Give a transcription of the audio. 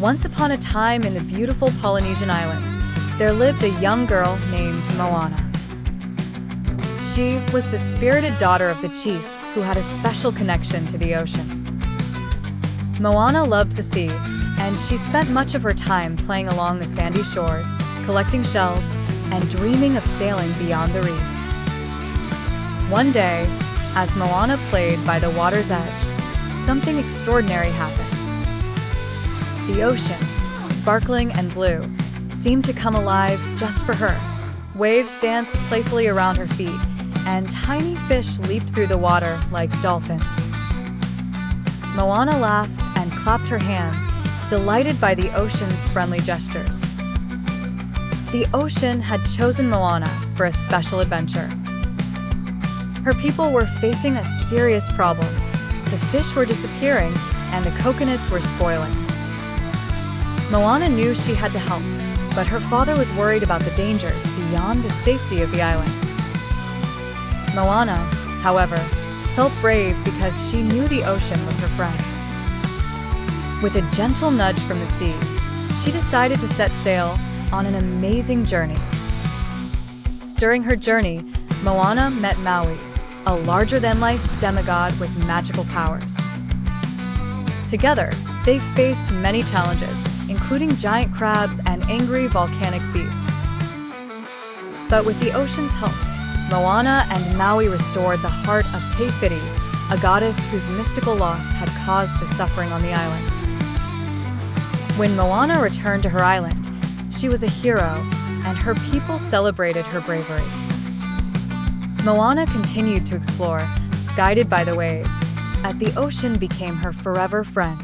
Once upon a time in the beautiful Polynesian islands, there lived a young girl named Moana. She was the spirited daughter of the chief who had a special connection to the ocean. Moana loved the sea, and she spent much of her time playing along the sandy shores, collecting shells, and dreaming of sailing beyond the reef. One day, as Moana played by the water's edge, something extraordinary happened. The ocean, sparkling and blue, seemed to come alive just for her. Waves danced playfully around her feet, and tiny fish leaped through the water like dolphins. Moana laughed and clapped her hands, delighted by the ocean's friendly gestures. The ocean had chosen Moana for a special adventure. Her people were facing a serious problem. The fish were disappearing, and the coconuts were spoiling. Moana knew she had to help, but her father was worried about the dangers beyond the safety of the island. Moana, however, felt brave because she knew the ocean was her friend. With a gentle nudge from the sea, she decided to set sail on an amazing journey. During her journey, Moana met Maui, a larger-than-life demigod with magical powers. Together, they faced many challenges, including giant crabs and angry volcanic beasts. But with the ocean's help, Moana and Maui restored the heart of Te Fiti, a goddess whose mystical loss had caused the suffering on the islands. When Moana returned to her island, she was a hero, and her people celebrated her bravery. Moana continued to explore, guided by the waves, as the ocean became her forever friend.